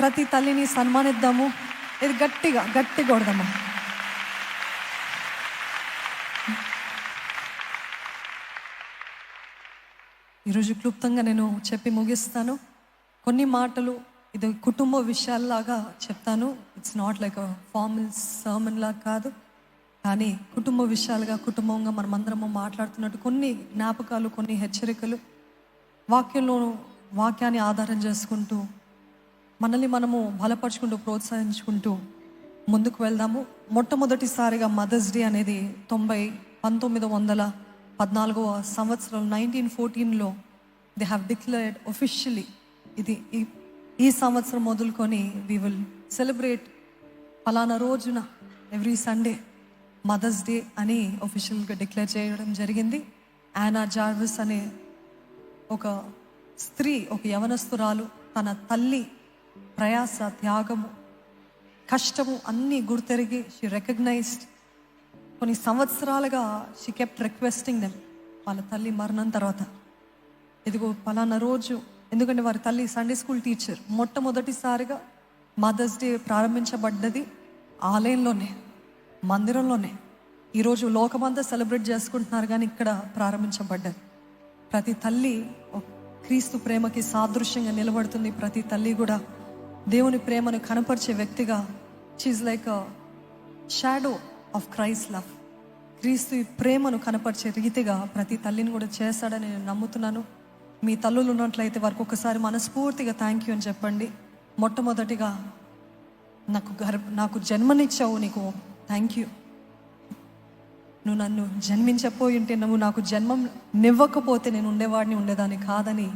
ప్రతి తల్లిని సన్మానిద్దాము. ఇది గట్టిగా కొడదామా. ఈరోజు క్లుప్తంగా నేను చెప్పి ముగిస్తాను. కొన్ని మాటలు ఇది కుటుంబ విషయాల్లాగా చెప్తాను. It's not like a formal sermon లాగా కాదు, కానీ కుటుంబ విషయాలుగా కుటుంబంగా మనమందరము మాట్లాడుతున్నట్టు కొన్ని జ్ఞాపకాలు, కొన్ని హెచ్చరికలు వాక్యాన్ని ఆధారం చేసుకుంటూ మనల్ని మనము బలపరుచుకుంటూ ప్రోత్సహించుకుంటూ ముందుకు వెళ్దాము. మొట్టమొదటిసారిగా మదర్స్ డే అనేది 1914 సంవత్సరం 1914లో దే హ్యావ్ డిక్లేర్డ్ ఒఫిషియలీ. ఇది ఈ సంవత్సరం మొదలుకొని వీ విల్ సెలబ్రేట్ ఫలానా రోజున ఎవ్రీ సండే మదర్స్ డే అని ఒఫిషియల్గా డిక్లేర్ చేయడం జరిగింది. యానా జార్విస్ అనే ఒక స్త్రీ, ఒక యవనస్తురాలు తన తల్లి ప్రయాస, త్యాగము, కష్టము అన్నీ గుర్తెరిగి షీ రికగ్నైజ్డ్. కొన్ని సంవత్సరాలుగా షీ కెప్ట్ రిక్వెస్టింగ్ దెమ్. వాళ్ళ తల్లి మరణం తర్వాత ఇదిగో పలానా రోజు, ఎందుకంటే వారి తల్లి సండే స్కూల్ టీచర్. మొట్టమొదటిసారిగా మదర్స్ డే ప్రారంభించబడ్డది ఆలయంలోనే, మందిరంలోనే. ఈరోజు లోకమంతా సెలబ్రేట్ చేసుకుంటున్నారు, కానీ ఇక్కడ ప్రారంభించబడ్డది. ప్రతి తల్లి క్రీస్తు ప్రేమకి సాదృశ్యంగా నిలబడుతుంది. ప్రతి తల్లి కూడా దేవుని ప్రేమను కనపరిచే వ్యక్తిగా, she's like a shadow of Christ love. క్రీస్తు ఈ ప్రేమను కనపరిచే రీతిగా ప్రతి తల్లిని కూడా చేస్తాడని నేను నమ్ముతున్నాను. మీ తల్లులు ఉన్నట్లయితే వారికి ఒకసారి మనస్ఫూర్తిగా థ్యాంక్ యూ అని చెప్పండి. మొట్టమొదటిగా నాకు జన్మనిచ్చావు, నీకు థ్యాంక్ యూ. నువ్వు నన్ను జన్మించపోయి ఉంటే, నువ్వు నాకు జన్మం నివ్వకపోతే నేను ఉండేదాన్ని కాదని.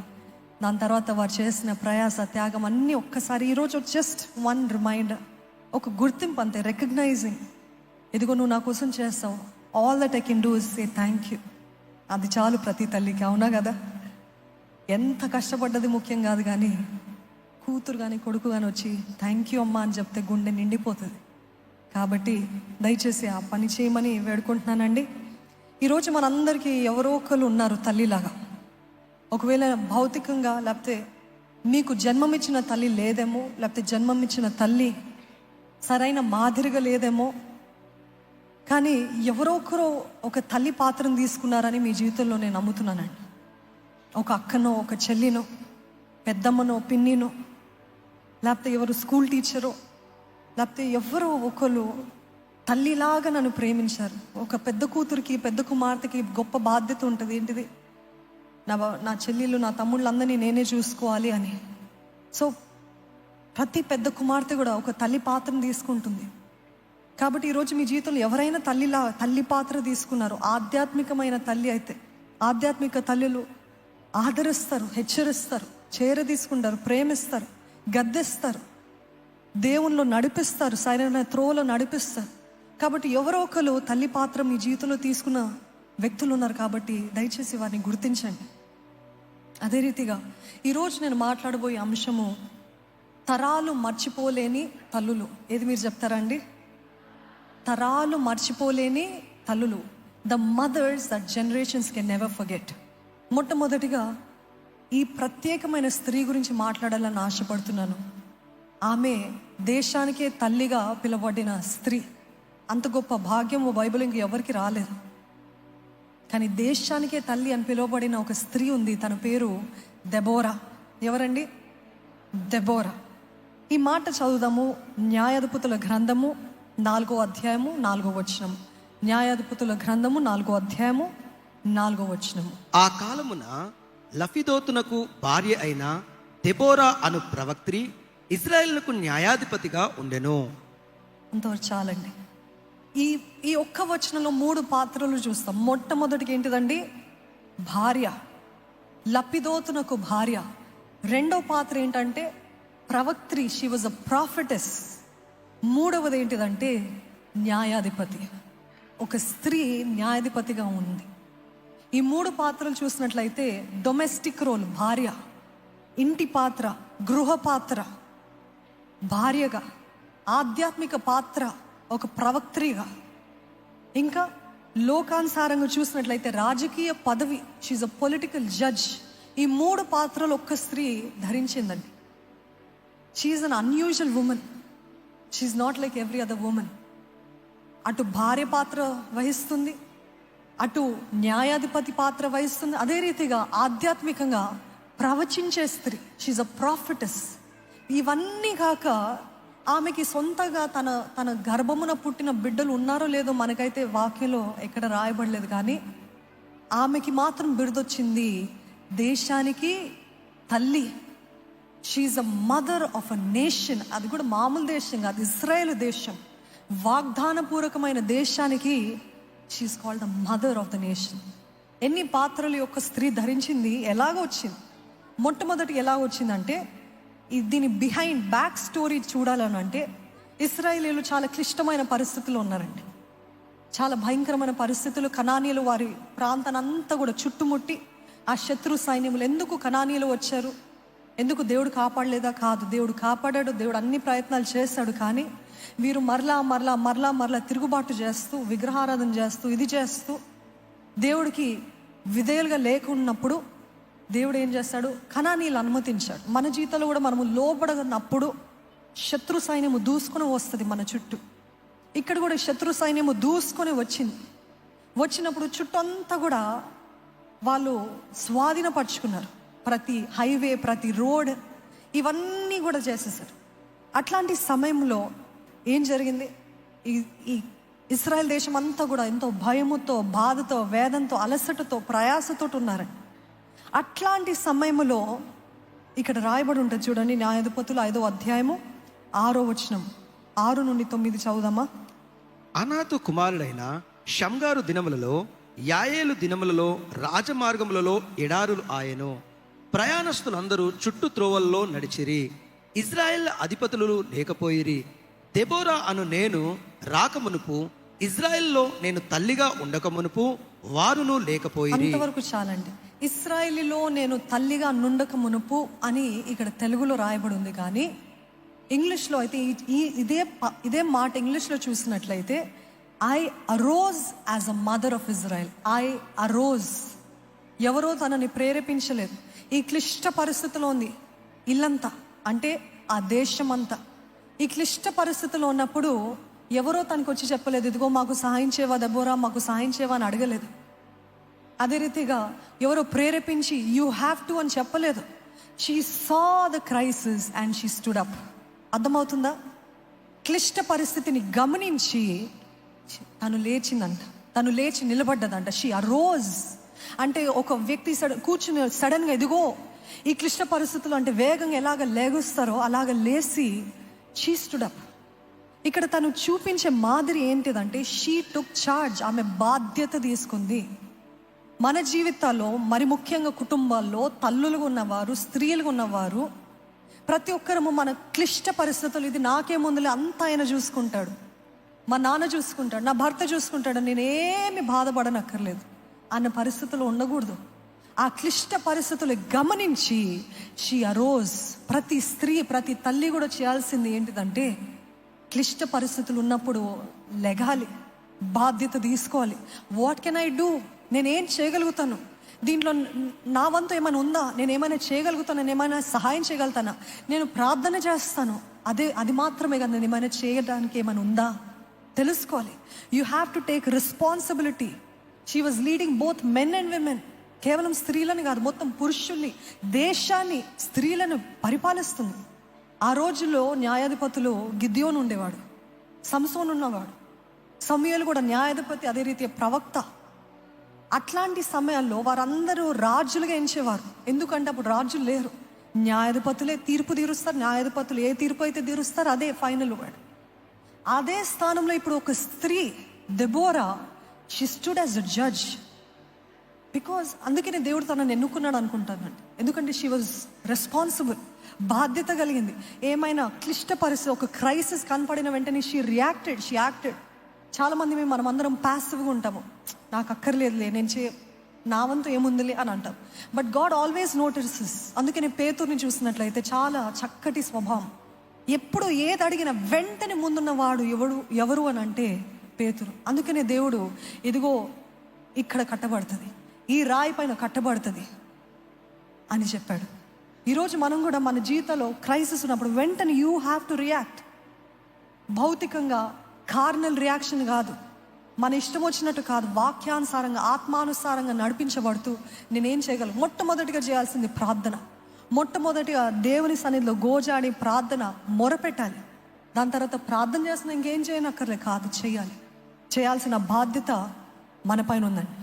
దాని తర్వాత వారు చేసిన ప్రయాస, త్యాగం అన్నీ ఒక్కసారి ఈరోజు జస్ట్ వన్ రిమైండర్, ఒక గుర్తింపు అంతే, రికగ్నైజింగ్. ఇదిగో నువ్వు నా కోసం చేస్తావు, all that I can do is say thank you. అది చాలు ప్రతి తల్లికి, అవునా కదా? ఎంత కష్టపడ్డది ముఖ్యం కాదు, కానీ కూతురు కానీ కొడుకు కానీ వచ్చి థ్యాంక్ యూ అమ్మా అని చెప్తే గుండె నిండిపోతుంది. కాబట్టి దయచేసి ఆ పని చేయమని వేడుకుంటున్నానండి. ఈరోజు మనందరికీ ఎవరో ఒకరు ఉన్నారు తల్లిలాగా. ఒకవేళ భౌతికంగా, లేకపోతే మీకు జన్మమిచ్చిన తల్లి లేదేమో, లేకపోతే జన్మమిచ్చిన తల్లి సరైన మాదిరిగా లేదేమో, కానీ ఎవరో ఒకరు ఒక తల్లి పాత్రను తీసుకున్నారని మీ జీవితంలో నేను నమ్ముతున్నానండి. ఒక అక్కనో, ఒక చెల్లినో, పెద్దమ్మనో, పిన్నినో, లేకపోతే ఎవరు స్కూల్ టీచరో, లేకపోతే ఎవరో ఒకరు తల్లిలాగా నన్ను ప్రేమించారు. ఒక పెద్ద కూతురికి, పెద్ద కుమార్తెకి గొప్ప బాధ్యత ఉంటుంది. ఏంటిది? నా చెల్లెళ్ళు, నా తమ్ముళ్ళు అందరినీ నేనే చూసుకోవాలి అని. సో ప్రతి పెద్ద కుమార్తె కూడా ఒక తల్లి పాత్రను తీసుకుంటుంది. కాబట్టి ఈరోజు మీ జీవితంలో ఎవరైనా తల్లి పాత్ర తీసుకున్నారు, ఆధ్యాత్మికమైన తల్లి అయితే, ఆధ్యాత్మిక తల్లులు ఆదరిస్తారు, హెచ్చరిస్తారు, తీసుకుంటారు, ప్రేమిస్తారు, గద్దెస్తారు, దేవుల్లో నడిపిస్తారు, సరైన త్రోవలో నడిపిస్తారు. కాబట్టి ఎవరో ఒకరు తల్లి పాత్ర మీ జీవితంలో తీసుకున్న వ్యక్తులు ఉన్నారు. కాబట్టి దయచేసి వారిని గుర్తించండి. అదే రీతిగా ఈరోజు నేను మాట్లాడబోయే అంశము తరాలు మర్చిపోలేని తల్లులు. ఏది మీరు చెప్తారా అండి? తరాలు మర్చిపోలేని తల్లులు, the mothers that generations can never forget. మొట్టమొదటిగా ఈ ప్రత్యేకమైన స్త్రీ గురించి మాట్లాడాలని ఆశపడుతున్నాను. ఆమె దేశానికే తల్లిగా పిలువబడిన స్త్రీ. అంత గొప్ప భాగ్యము బైబిల్ ఇంక ఎవరికి రాలేదు. కానీ దేశానికే తల్లి అని పిలువబడిన ఒక స్త్రీ ఉంది. తన పేరు దెబోరా. ఎవరండి? దెబోరా. ఈ మాట చదువుదాము. న్యాయాధిపతుల గ్రంథము 4వ అధ్యాయము 4వ వచనం. న్యాయాధిపతుల గ్రంథము 4వ అధ్యాయము 4వ వచనము. ఆ కాలమున లఫిదోతునకు భార్య అయిన దెబోరా అను ప్రవక్త్రి ఇశ్రాయేలుకు న్యాయాధిపతిగా ఉండెను. అంతవరకు చాలండి. ఈ ఒక్క వచనంలో 3 పాత్రలు చూస్తాం. మొట్టమొదటికి ఏంటిదండి? భార్య, లపిదోతునకు భార్య. రెండో పాత్ర ఏంటంటే ప్రవక్త్రి, షీ వాజ్ అ ప్రాఫిటెస్. మూడవది ఏంటిదంటే న్యాయాధిపతి. ఒక స్త్రీ న్యాయాధిపతిగా ఉంది. ఈ 3 పాత్రలు చూసినట్లయితే డొమెస్టిక్ రోల్ భార్య, ఇంటి పాత్ర, గృహ పాత్ర భార్యగా, ఆధ్యాత్మిక పాత్ర ఒక ప్రవక్త్రిగా, ఇంకా లోకానుసారంగా చూసినట్లయితే రాజకీయ పదవి, షీఈ్ అ పొలిటికల్ జడ్జ్. ఈ 3 పాత్రలు ఒక్క స్త్రీ ధరించిందండి. She is an unusual woman. She is not like every other woman. అటు భార్య పాత్ర వహిస్తుంది, అటు న్యాయాధిపతి పాత్ర వహిస్తుంది, అదే రీతిగా ఆధ్యాత్మికంగా ప్రవచించే స్త్రీ. షీఈస్ అ ప్రాఫిటెస్. ఇవన్నీ కాక ఆమెకి సొంతగా తన గర్భమున పుట్టిన బిడ్డలు ఉన్నారో లేదో మనకైతే వాక్యంలో ఎక్కడ రాయబడలేదు, కానీ ఆమెకి మాత్రం బిరుదొచ్చింది దేశానికి తల్లి. She's a mother of a nation. అది కూడా మామూలు దేశం కాదు, ఇజ్రాయేల్ దేశం, వాగ్దానపూర్వకమైన దేశానికి she's called the mother of the nation. ఎన్ని పాత్రలు యొక్క స్త్రీ ధరించింది, ఎలాగ వచ్చింది? మొట్టమొదటి ఎలా వచ్చిందంటే, దీని బిహైండ్ బ్యాక్ స్టోరీ చూడాలని అంటే, ఇశ్రాయేలీయులు చాలా క్లిష్టమైన పరిస్థితుల్లో ఉన్నారండి. చాలా భయంకరమైన పరిస్థితులు. కనానీయులు వారి ప్రాంతాన్ని అంతా కూడా చుట్టుముట్టి, ఆ శత్రు సైన్యములు. ఎందుకు కనానీయులు వచ్చారు? ఎందుకు దేవుడు కాపాడలేదా? కాదు, దేవుడు కాపాడాడు. దేవుడు అన్ని ప్రయత్నాలు చేశాడు. కానీ వీరు మరలా తిరుగుబాటు చేస్తూ, విగ్రహారాధన చేస్తూ, ఇది చేస్తూ దేవుడికి విధేయులుగా లేకున్నప్పుడు దేవుడు ఏం చేస్తాడు? కనానీయులు అనుమతించాడు. మన జీవితంలో కూడా మనము లోబడనప్పుడు శత్రు సైన్యము దూసుకొని వస్తుంది మన చుట్టూ. ఇక్కడ కూడా శత్రు సైన్యము దూసుకొని వచ్చినప్పుడు చుట్టూ అంతా కూడా వాళ్ళు స్వాధీనపరుచుకున్నారు. ప్రతి హైవే, ప్రతి రోడ్, ఇవన్నీ కూడా చేసేసారు. అట్లాంటి సమయంలో ఏం జరిగింది? ఈ ఇశ్రాయేల్ దేశం అంతా కూడా ఎంతో భయముతో, బాధతో, వేదంతో, అలసటతో, ప్రయాసతో ఉన్నారండి. అట్లాంటి సమయంలో ఇక్కడ రాయబడి ఉంటుంది చూడండి, న్యాయాధిపతులు 5వ అధ్యాయము 6వ వచనం, 6 నుండి 9 చదువుదామా. అనాతు కుమారుడైన షమ్గారు దినములలో, యాయేలు దినములలో రాజమార్గములలో ఎడారులు ఆయెను. ప్రయాణస్తులందరూ చుట్టు త్రోవల్లో నడిచిరి. ఇజ్రాయెల్ అధిపతులు లేకపోయిరి. దెబోరా అను నేను రాకమునుపు, ఇజ్రాయెల్లో నేను తల్లిగా ఉండకమునుపు వారును లేకపోయిరి. అంతవరకు చాలండి. ఇశ్రాయేలులో నేను తల్లిగా నుండక మునుపు అని ఇక్కడ తెలుగులో రాయబడి ఉంది, కానీ ఇంగ్లీష్లో అయితే ఇదే మాట ఇంగ్లీష్లో చూసినట్లయితే, I arouse as a mother of Israel. I arouse. ఎవరో తనని ప్రేరేపించలేదు. ఈ క్లిష్ట పరిస్థితిలో ఉంది ఇల్లంతా, అంటే ఆ దేశం అంతా ఈ క్లిష్ట పరిస్థితిలో ఉన్నప్పుడు ఎవరో తనకు వచ్చి చెప్పలేదు, ఇదిగో మాకు సహాయం చేయవా దెబోరా, మాకు సహాయం చేయవా అని అడగలేదు. అదే రీతిగా ఎవరో ప్రేరేపించి యూ హ్యావ్ టు అని చెప్పలేదు. She saw the crisis and she stood up. అర్థమవుతుందా? క్లిష్ట పరిస్థితిని గమనించి తను లేచిందంట, తను లేచి నిలబడ్డదంట. షీ అరోజ్ అంటే ఒక వ్యక్తి కూర్చుని సడన్గా ఇదిగో ఈ క్లిష్ట పరిస్థితులు అంటే వేగంగా ఎలాగ లేగుస్తారో అలాగ లేచి షీ స్టూడ్ అప్. ఇక్కడ తను చూపించే మాదిరి ఏంటిదంటే, షీ టుక్ చార్జ్. ఆమె బాధ్యత తీసుకుంది. మన జీవితాల్లో, మరి ముఖ్యంగా కుటుంబాల్లో తల్లులుగా ఉన్నవారు, స్త్రీలుగా ఉన్నవారు, ప్రతి ఒక్కరము మన క్లిష్ట పరిస్థితులు, ఇది నాకేముందులే, అంతా ఆయన చూసుకుంటాడు, మా నాన్న చూసుకుంటాడు, నా భర్త చూసుకుంటాడు, నేనేమి బాధపడనక్కర్లేదు అన్న పరిస్థితులు ఉండకూడదు. ఆ క్లిష్ట పరిస్థితులు గమనించి షీ అరోజ్. ప్రతి స్త్రీ, ప్రతి తల్లి కూడా చేయాల్సింది ఏంటిదంటే, క్లిష్ట పరిస్థితులు ఉన్నప్పుడు లెగాలి, బాధ్యత తీసుకోవాలి. What can I do? నేనేం చేయగలుగుతాను? దీంట్లో నా వంతు ఏమైనా ఉందా? నేను ఏమైనా చేయగలుగుతాను? నేను ఏమైనా సహాయం చేయగలుగుతానా? నేను ప్రార్థన చేస్తాను, అది మాత్రమే కదా. నేను ఏమైనా చేయడానికి ఏమైనా ఉందా తెలుసుకోవాలి. You have to take responsibility. She was leading both men and women. కేవలం స్త్రీలని కాదు, మొత్తం పురుషుల్ని, దేశాన్ని, స్త్రీలను పరిపాలిస్తుంది. ఆ రోజుల్లో న్యాయాధిపతులు గిద్యోను ఉండేవాడు, సంసోను ఉన్నవాడు, సమూయేలు కూడా న్యాయాధిపతి, అదే రీతి ప్రవక్త. అట్లాంటి సమయాల్లో వారందరూ రాజులుగా ఎంచేవారు. ఎందుకంటే అప్పుడు రాజులు లేరు, న్యాయాధిపతులే తీర్పు తీరుస్తారు. న్యాయాధిపతులు ఏ తీర్పు అయితే తీరుస్తారు అదే ఫైనల్ వర్డ్. అదే స్థానంలో ఇప్పుడు ఒక స్త్రీ Deborah, she stood as a judge. Because అందుకనే దేవుడు తనని ఎన్నుకున్నాడు అనుకుంటానండి. ఎందుకంటే షీ వాజ్ రెస్పాన్సిబుల్, బాధ్యత కలిగింది. ఏమైనా క్లిష్ట పరిస్థితి, ఒక క్రైసిస్ కనపడిన వెంటనే షీ రియాక్టెడ్, షీ యాక్టెడ్. చాలామంది మనం అందరం ప్యాసివ్గా ఉంటాము, నాకు అక్కర్లేదులే, నా వంతు ఏముందిలే అని అంటాం. But God always notices. అందుకని పేతుర్ని చూసినట్లయితే చాలా చక్కటి స్వభావం. ఎప్పుడు ఏది అడిగినా వెంటనే ముందున్నవాడు ఎవరు అని అంటే పేతురు. అందుకనే దేవుడు ఇదిగో ఇక్కడ కట్టబడుతుంది, ఈ రాయి పైన కట్టబడుతుంది అని చెప్పాడు. ఈరోజు మనం కూడా మన జీవితంలో క్రైసిస్ ఉన్నప్పుడు వెంటనే యూ హ్యావ్ టు రియాక్ట్. భౌతికంగా కార్నల్ రియాక్షన్ కాదు, మన ఇష్టం వచ్చినట్టు కాదు, వాక్యానుసారంగా ఆత్మానుసారంగా నడిపించబడుతూ నేనేం చేయగలను. మొట్టమొదటిగా చేయాల్సింది ప్రార్థన. మొట్టమొదటిగా దేవుని సన్నిధిలో గోజాడి ప్రార్థన మొరపెట్టాలి. దాని తర్వాత ప్రార్థన చేసిన ఇంకేం చేయనక్కర్లే, కాదు చేయాలి. చేయాల్సిన బాధ్యత మన పైన ఉందండి.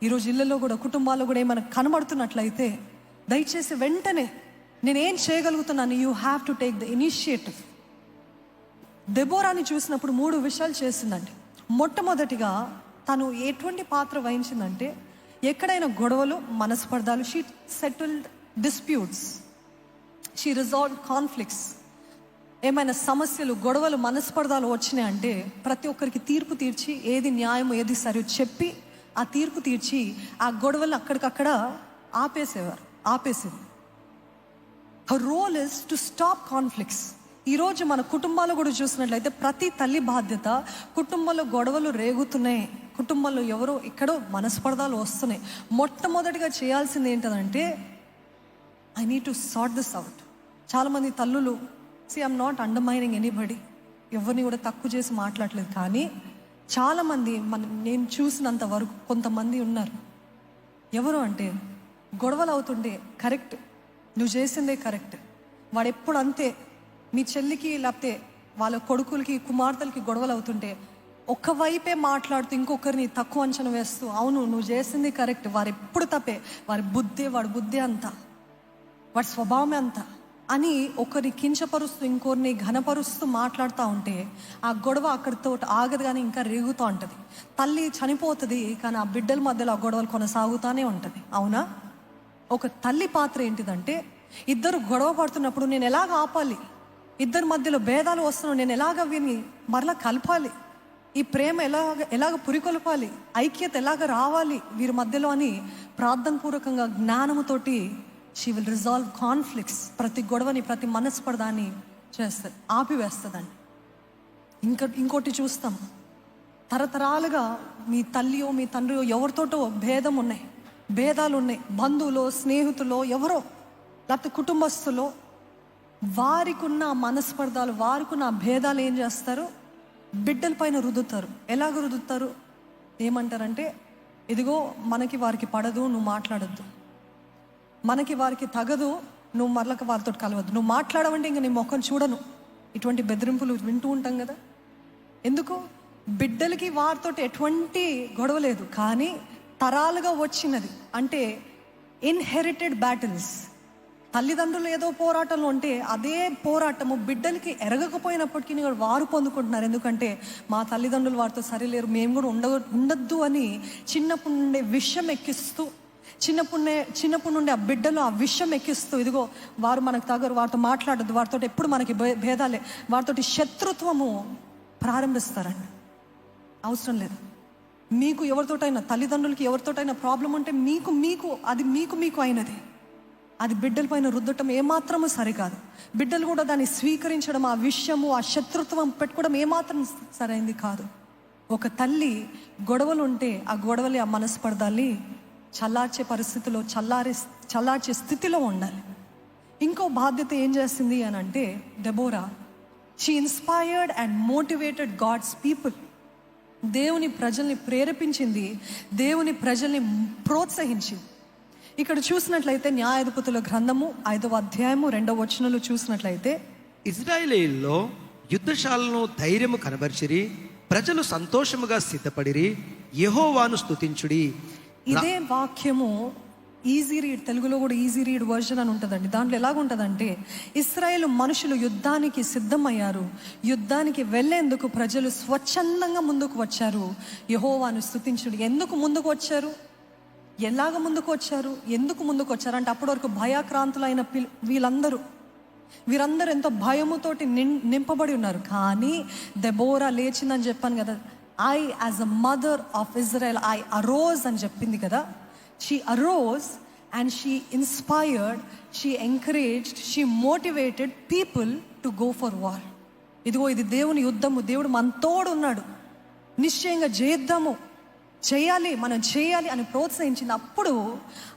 ఈరోజు ఇళ్ళల్లో కూడా కుటుంబాల్లో కూడా ఏమైనా కనబడుతున్నట్లయితే దయచేసి వెంటనే నేనేం చేయగలుగుతున్నాను, you have to take the initiative. దెబోరాని చూసినప్పుడు 3 విషయాలు చేసిందండి. మొట్టమొదటిగా తను ఎటువంటి పాత్ర వహించిందంటే, ఎక్కడైనా గొడవలు మనస్పర్ధాలు, she settled disputes, she resolve conflicts. ఏమైనా సమస్యలు, గొడవలు, మనస్పర్ధాలు వచ్చినాయి అంటే ప్రతి ఒక్కరికి తీర్పు తీర్చి ఏది న్యాయం ఏది సరి చెప్పి ఆ తీర్పు తీర్చి ఆ గొడవలు అక్కడికక్కడ ఆపేసేది. Her role is to stop conflicts. ఈరోజు మన కుటుంబాల్లో కూడా చూసినట్లయితే ప్రతి తల్లి బాధ్యత, కుటుంబంలో గొడవలు రేగుతున్నాయి, కుటుంబంలో ఎవరో ఎక్కడో మనస్పర్ధాలు వస్తున్నాయి, మొట్టమొదటిగా చేయాల్సింది ఏంటంటే I need to sort this out. చాలామంది తల్లులు, ఐఎమ్ నాట్ అండర్మైనింగ్ ఎనీబడి, ఎవరిని కూడా తక్కువ చేసి మాట్లాడలేదు, కానీ చాలామంది నేను చూసినంత వరకు కొంతమంది ఉన్నారు. ఎవరు అంటే గొడవలు అవుతుంటే కరెక్ట్, నువ్వు చేసిందే కరెక్ట్, వాడు ఎప్పుడు అంతే. మీ చెల్లికి లేకపోతే వాళ్ళ కొడుకులకి కుమార్తెలకి గొడవలు అవుతుంటే ఒక్కవైపే మాట్లాడుతూ ఇంకొకరిని తక్కువ అంచనా వేస్తూ, అవును నువ్వు చేసింది కరెక్ట్, వారు ఎప్పుడు తప్పే, వాడి బుద్ధి అంతా, వాడి స్వభావమే అంతా అని ఒకరిని కించపరుస్తూ ఇంకొకరిని ఘనపరుస్తూ మాట్లాడుతూ ఉంటే ఆ గొడవ అక్కడితో ఆగదు, కానీ ఇంకా రేగుతూ ఉంటుంది. తల్లి చనిపోతుంది, కానీ ఆ బిడ్డల మధ్యలో ఆ గొడవలు కొనసాగుతూనే ఉంటుంది. అవునా? ఒక తల్లి పాత్ర ఏంటిదంటే, ఇద్దరు గొడవ పడుతున్నప్పుడు నేను ఎలాగ ఆపాలి, ఇద్దరి మధ్యలో భేదాలు వస్తున్నావు నేను ఎలాగ విని మరలా కలపాలి, ఈ ప్రేమ ఎలాగ పురికొల్పాలి, ఐక్యత ఎలాగ రావాలి వీరి మధ్యలో అని ప్రార్థన పూర్వకంగా జ్ఞానముతోటి షీ విల్ రిజాల్వ్ కాన్ఫ్లిక్ట్స్. ప్రతి గొడవని, ప్రతి మనస్పర్ధాన్ని చేస్తుంది, ఆపివేస్తుందండి. ఇంకోటి చూస్తాం, తరతరాలుగా మీ తల్లియో మీ తండ్రియో ఎవరితోటో భేదాలు ఉన్నాయి, బంధువులో స్నేహితులో ఎవరో లేకపోతే కుటుంబస్తులో, వారికున్న మనస్పర్ధాలు, వారికున్న భేదాలు ఏం చేస్తారు, బిడ్డల పైన రుద్దుతారు. ఎలాగ రుద్దుతారు? ఏమంటారంటే, ఇదిగో మనకి వారికి పడదు, నువ్వు మాట్లాడద్దు, మనకి వారికి తగదు, నువ్వు మరలక వారితో కలవద్దు, నువ్వు మాట్లాడవంటే ఇంక నీ ముఖం చూడను. ఇటువంటి బెదిరింపులు వింటూ ఉంటాం కదా. ఎందుకు? బిడ్డలకి వారితో ఎటువంటి గొడవ లేదు, కానీ తరాలుగా వచ్చినది అంటే ఇన్హెరిటెడ్ బ్యాటిల్స్. తల్లిదండ్రులు ఏదో పోరాటంలో ఉంటే అదే పోరాటము బిడ్డలకి ఎరగకపోయినప్పటికీ వారు పొందుకుంటున్నారు. ఎందుకంటే మా తల్లిదండ్రులు వారితో సరిలేరు, మేము కూడా ఉండొద్దు అని చిన్నప్పటి నుండే విషం ఎక్కిస్తూ, చిన్నప్పటి నుండి ఆ బిడ్డలు ఆ విషం ఎక్కిస్తూ, ఇదిగో వారు మనకు తగరు, వారితో మాట్లాడద్దు, వారితో ఎప్పుడు మనకి భేదాలే, వారితోటి శత్రుత్వము ప్రారంభిస్తారండి. అవసరం లేదు. మీకు ఎవరితోటైనా, తల్లిదండ్రులకి ఎవరితోటైనా ప్రాబ్లం ఉంటే మీకు అయినది, అది బిడ్డల పైన రుద్దటం ఏమాత్రము సరికాదు. బిడ్డలు కూడా దాన్ని స్వీకరించడం, ఆ విషయము, ఆ శత్రుత్వం పెట్టుకోవడం ఏమాత్రం సరైంది కాదు. ఒక తల్లి గొడవలు ఉంటే ఆ గొడవలి, ఆ మనస్పర్ధాల్ని చల్లార్చే పరిస్థితిలో, చల్లార్చే స్థితిలో ఉండాలి. ఇంకో బాధ్యత ఏం చేసింది అని అంటే, Deborah, she inspired and motivated God's people. దేవుని ప్రజల్ని ప్రేరేపించింది, దేవుని ప్రజల్ని ప్రోత్సహించింది. ఇక్కడ చూసినట్లయితే న్యాయాధిపతుల గ్రంథము 5వ అధ్యాయము 2వ వచనంలో చూసినట్లయితే, ఇజ్రాయేలీయుల్లో యుద్ధశాలను ధైర్యము కనబరిచిరి, ప్రజలు సంతోషముగా సిద్ధపడిరి, యెహోవాను స్తుతించుడి. ఇదే వాక్యము ఈజీ రీడ్, తెలుగులో కూడా ఈజీ రీడ్ వర్షన్ అని ఉంటుందండి. దాంట్లో ఎలాగుంటుందంటే, ఇశ్రాయేలు మనుషులు యుద్ధానికి సిద్ధమయ్యారు, యుద్ధానికి వెళ్ళేందుకు ప్రజలు స్వచ్ఛందంగా ముందుకు వచ్చారు, యెహోవాను స్తుతించుడి. ఎందుకు ముందుకు వచ్చారు, ఎలాగ ముందుకు వచ్చారు, ఎందుకు ముందుకు వచ్చారు అంటే, అప్పటి వరకు భయాక్రాంతులైన వీరందరూ ఎంతో భయముతోటి నింపబడి ఉన్నారు. కానీ దెబోరా లేచిందని చెప్పాను కదా, I as a mother of Israel I arouse అని చెప్పింది కదా. She arouse and she inspired, she encouraged, she motivated people to go for war. ఇదిగో ఇది దేవుని యుద్ధము, దేవుడు మనతోడు ఉన్నాడు, నిశ్చయంగా మనం చేయాలి అని ప్రోత్సహించింది. అప్పుడు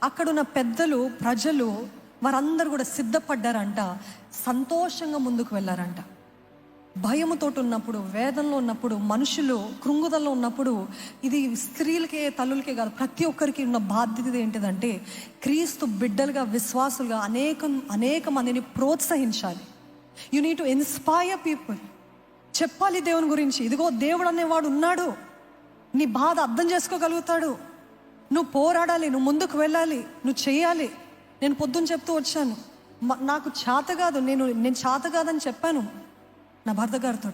అక్కడున్న పెద్దలు, ప్రజలు వారందరూ కూడా సిద్ధపడ్డారంట, సంతోషంగా ముందుకు వెళ్ళారంట. భయముతో ఉన్నప్పుడు, వేదనలో ఉన్నప్పుడు, మనుషులు కృంగుదలలో ఉన్నప్పుడు, ఇది స్త్రీలకే తల్లులకే కాదు, ప్రతి ఒక్కరికి ఉన్న బాధ్యత ఏంటిదంటే క్రీస్తు బిడ్డలుగా విశ్వాసులుగా అనేక మందిని ప్రోత్సహించాలి. You need to inspire people. చెప్పాలి దేవుని గురించి, ఇదిగో దేవుడు అనేవాడు ఉన్నాడు, నీ బాధ అర్థం చేసుకోగలుగుతాడు, నువ్వు పోరాడాలి, నువ్వు ముందుకు వెళ్ళాలి, నువ్వు చేయాలి. నేను పొద్దున్న చెప్తూ వచ్చాను, నాకు చేత కాదు, నేను చేత కాదని చెప్పాను నా భర్త గారితో.